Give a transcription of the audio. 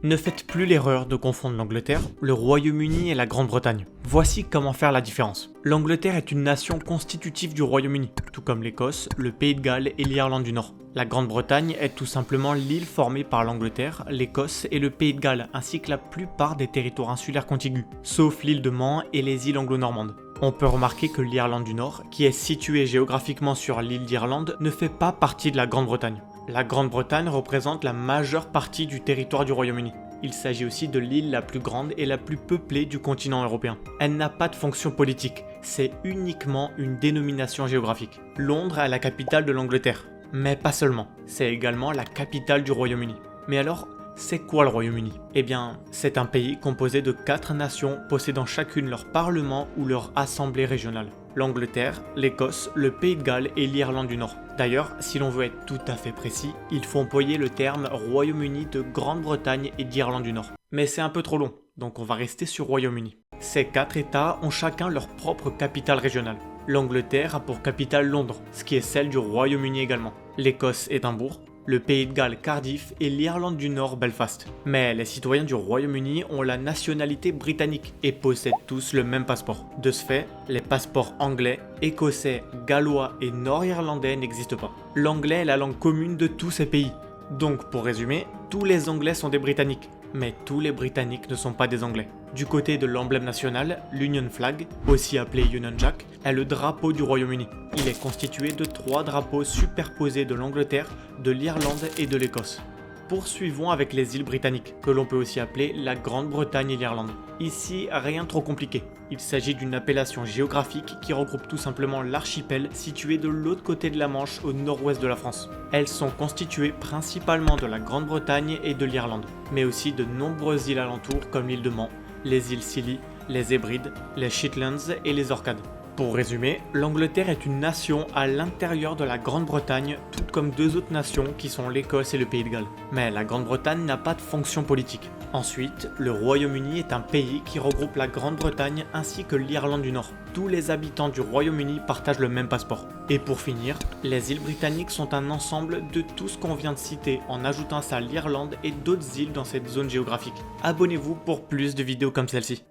Ne faites plus l'erreur de confondre l'Angleterre, le Royaume-Uni et la Grande-Bretagne. Voici comment faire la différence. L'Angleterre est une nation constitutive du Royaume-Uni, tout comme l'Écosse, le Pays de Galles et l'Irlande du Nord. La Grande-Bretagne est tout simplement l'île formée par l'Angleterre, l'Écosse et le Pays de Galles, ainsi que la plupart des territoires insulaires contigus, sauf l'île de Man et les îles anglo-normandes. On peut remarquer que l'Irlande du Nord, qui est située géographiquement sur l'île d'Irlande, ne fait pas partie de la Grande-Bretagne. La Grande-Bretagne représente la majeure partie du territoire du Royaume-Uni. Il s'agit aussi de l'île la plus grande et la plus peuplée du continent européen. Elle n'a pas de fonction politique, c'est uniquement une dénomination géographique. Londres est la capitale de l'Angleterre, mais pas seulement, c'est également la capitale du Royaume-Uni. Mais alors, c'est quoi le Royaume-Uni? Eh bien, c'est un pays composé de 4 nations possédant chacune leur parlement ou leur assemblée régionale. L'Angleterre, l'Écosse, le Pays de Galles et l'Irlande du Nord. D'ailleurs, si l'on veut être tout à fait précis, il faut employer le terme Royaume-Uni de Grande-Bretagne et d'Irlande du Nord. Mais c'est un peu trop long, donc on va rester sur Royaume-Uni. Ces 4 États ont chacun leur propre capitale régionale. L'Angleterre a pour capitale Londres, ce qui est celle du Royaume-Uni également. L'Écosse Édimbourg, le Pays de Galles Cardiff et l'Irlande du Nord Belfast. Mais les citoyens du Royaume-Uni ont la nationalité britannique et possèdent tous le même passeport. De ce fait, les passeports anglais, écossais, gallois et nord-irlandais n'existent pas. L'anglais est la langue commune de tous ces pays. Donc pour résumer, tous les Anglais sont des Britanniques, mais tous les Britanniques ne sont pas des Anglais. Du côté de l'emblème national, l'Union Flag, aussi appelé Union Jack, est le drapeau du Royaume-Uni. Il est constitué de 3 drapeaux superposés de l'Angleterre, de l'Irlande et de l'Écosse. Poursuivons avec les îles britanniques, que l'on peut aussi appeler la Grande-Bretagne et l'Irlande. Ici, rien de trop compliqué. Il s'agit d'une appellation géographique qui regroupe tout simplement l'archipel situé de l'autre côté de la Manche au nord-ouest de la France. Elles sont constituées principalement de la Grande-Bretagne et de l'Irlande, mais aussi de nombreuses îles alentours comme l'île de Man, les îles Scilly, les Hébrides, les Shetlands et les Orcades. Pour résumer, l'Angleterre est une nation à l'intérieur de la Grande-Bretagne, tout comme 2 autres nations qui sont l'Écosse et le Pays de Galles. Mais la Grande-Bretagne n'a pas de fonction politique. Ensuite, le Royaume-Uni est un pays qui regroupe la Grande-Bretagne ainsi que l'Irlande du Nord. Tous les habitants du Royaume-Uni partagent le même passeport. Et pour finir, les îles britanniques sont un ensemble de tout ce qu'on vient de citer en ajoutant à ça l'Irlande et d'autres îles dans cette zone géographique. Abonnez-vous pour plus de vidéos comme celle-ci.